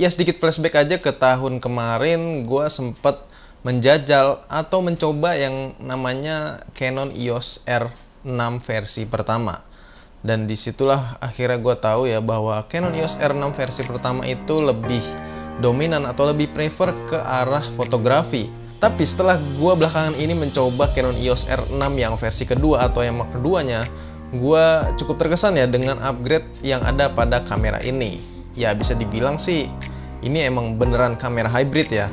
Ya sedikit flashback aja ke tahun kemarin, gue sempet menjajal atau mencoba yang namanya Canon EOS R6 versi pertama. Dan disitulah akhirnya gue tahu ya bahwa Canon EOS R6 versi pertama itu lebih dominan atau lebih prefer ke arah fotografi. Tapi setelah gue belakangan ini mencoba Canon EOS R6 yang versi kedua atau yang keduanya, gue cukup terkesan ya dengan upgrade yang ada pada kamera ini. Ya bisa dibilang sih ini emang beneran kamera hybrid ya.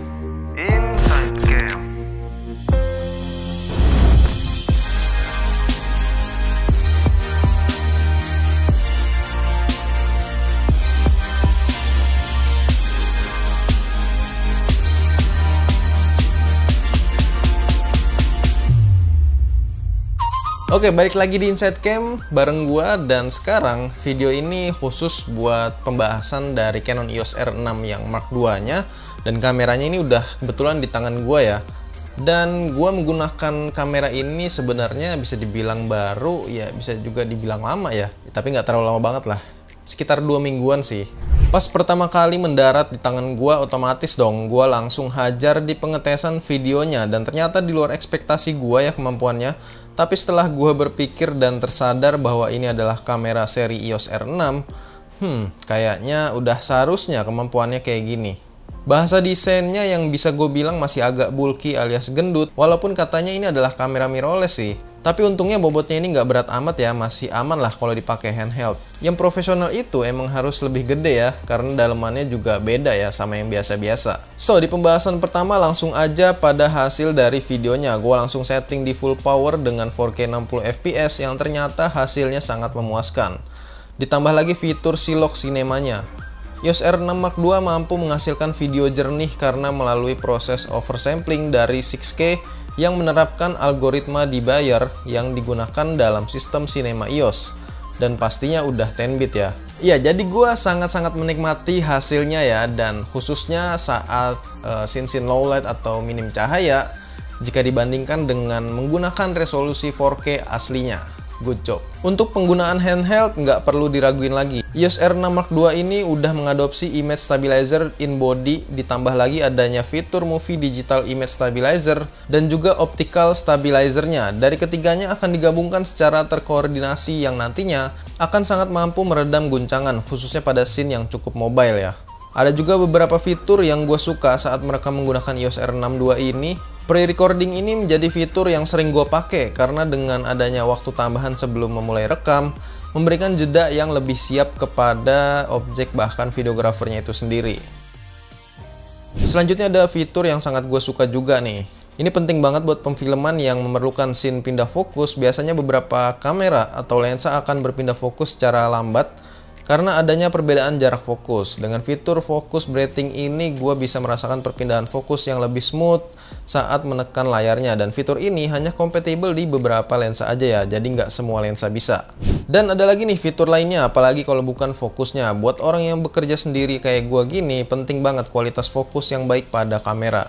Oke, balik lagi di Inside Cam bareng gua, dan sekarang video ini khusus buat pembahasan dari Canon EOS R6 yang Mark II-nya, dan kameranya ini udah kebetulan di tangan gua ya. Dan gua menggunakan kamera ini sebenarnya bisa dibilang baru, ya bisa juga dibilang lama ya, tapi nggak terlalu lama banget lah, sekitar 2 mingguan sih. Pas pertama kali mendarat di tangan gua, otomatis dong gua langsung hajar di pengetesan videonya, dan ternyata di luar ekspektasi gua ya kemampuannya. Tapi setelah gue berpikir dan tersadar bahwa ini adalah kamera seri EOS R6, kayaknya udah seharusnya kemampuannya kayak gini. Bahasa desainnya yang bisa gue bilang masih agak bulky alias gendut, walaupun katanya ini adalah kamera mirrorless sih. Tapi untungnya bobotnya ini nggak berat amat ya, masih aman lah kalau dipakai handheld. Yang profesional itu emang harus lebih gede ya, karena dalemannya juga beda ya sama yang biasa-biasa. So, di pembahasan pertama langsung aja pada hasil dari videonya. Gue langsung setting di full power dengan 4K 60 fps yang ternyata hasilnya sangat memuaskan. Ditambah lagi fitur Silog Cinemanya. EOS R6 Mark II mampu menghasilkan video jernih karena melalui proses oversampling dari 6K yang menerapkan algoritma debayer yang digunakan dalam sistem Cinema EOS, dan pastinya udah 10-bit ya. Iya, jadi gue sangat-sangat menikmati hasilnya ya, dan khususnya saat scene low light atau minim cahaya jika dibandingkan dengan menggunakan resolusi 4K aslinya. Good job. Untuk penggunaan handheld nggak perlu diraguin lagi. EOS R6 Mark II ini udah mengadopsi image stabilizer in body, ditambah lagi adanya fitur movie digital image stabilizer dan juga optical stabilizernya. Dari ketiganya akan digabungkan secara terkoordinasi yang nantinya akan sangat mampu meredam guncangan, khususnya pada scene yang cukup mobile ya. Ada juga beberapa fitur yang gue suka saat merekam menggunakan EOS R6 II ini. Pre-recording ini menjadi fitur yang sering gue pakai karena dengan adanya waktu tambahan sebelum memulai rekam, memberikan jeda yang lebih siap kepada objek bahkan videografernya itu sendiri. Selanjutnya ada fitur yang sangat gue suka juga nih. Ini penting banget buat pemfilman yang memerlukan scene pindah fokus. Biasanya beberapa kamera atau lensa akan berpindah fokus secara lambat karena adanya perbedaan jarak fokus. Dengan fitur focus breathing ini, gue bisa merasakan perpindahan fokus yang lebih smooth saat menekan layarnya, dan fitur ini hanya kompatibel di beberapa lensa aja ya, jadi nggak semua lensa bisa. Dan ada lagi nih fitur lainnya, apalagi kalau bukan fokusnya. Buat orang yang bekerja sendiri kayak gue gini, penting banget kualitas fokus yang baik pada kamera.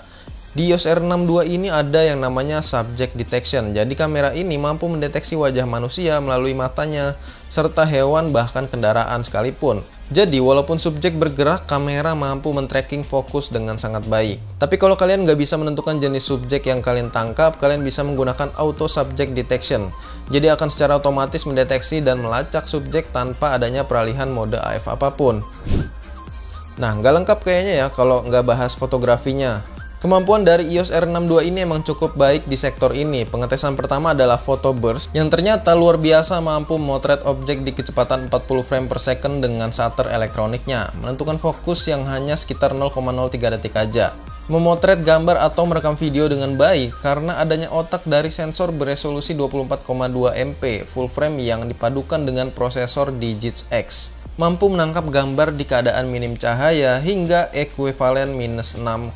Di EOS R6 II ini ada yang namanya subject detection. Jadi kamera ini mampu mendeteksi wajah manusia melalui matanya, serta hewan bahkan kendaraan sekalipun. Jadi walaupun subjek bergerak, kamera mampu men-tracking fokus dengan sangat baik. Tapi kalau kalian nggak bisa menentukan jenis subjek yang kalian tangkap, kalian bisa menggunakan auto subject detection. Jadi akan secara otomatis mendeteksi dan melacak subjek tanpa adanya peralihan mode AF apapun. Nah, nggak lengkap kayaknya ya kalau nggak bahas fotografinya. Kemampuan dari EOS R6 II ini emang cukup baik di sektor ini. Pengetesan pertama adalah photo burst yang ternyata luar biasa, mampu memotret objek di kecepatan 40 frame per second dengan shutter elektroniknya, menentukan fokus yang hanya sekitar 0,03 detik aja. Memotret gambar atau merekam video dengan baik karena adanya otak dari sensor beresolusi 24,2 MP full frame yang dipadukan dengan prosesor Digits X. Mampu menangkap gambar di keadaan minim cahaya hingga ekuivalen -6,5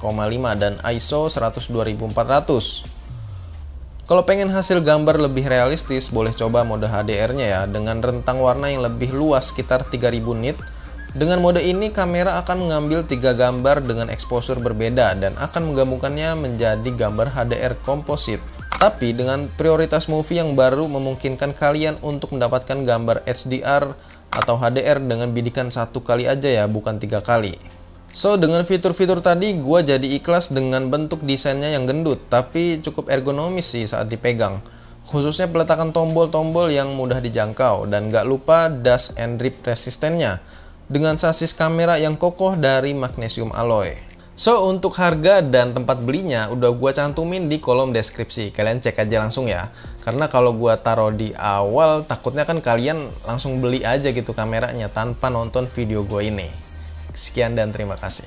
dan ISO 102.400. Kalau pengen hasil gambar lebih realistis, boleh coba mode HDR-nya ya, dengan rentang warna yang lebih luas sekitar 3000 nit. Dengan mode ini, kamera akan mengambil 3 gambar dengan exposure berbeda dan akan menggabungkannya menjadi gambar HDR komposit. Tapi dengan prioritas movie yang baru memungkinkan kalian untuk mendapatkan gambar HDR atau HDR dengan bidikan 1 kali aja ya, bukan 3 kali. So, dengan fitur-fitur tadi, gue jadi ikhlas dengan bentuk desainnya yang gendut, tapi cukup ergonomis sih saat dipegang. Khususnya peletakan tombol-tombol yang mudah dijangkau, dan gak lupa dust and rip resistennya, dengan sasis kamera yang kokoh dari magnesium alloy. So, untuk harga dan tempat belinya udah gue cantumin di kolom deskripsi, kalian cek aja langsung ya. Karena kalau gue taruh di awal, takutnya kan kalian langsung beli aja gitu kameranya tanpa nonton video gue ini. Sekian dan terima kasih.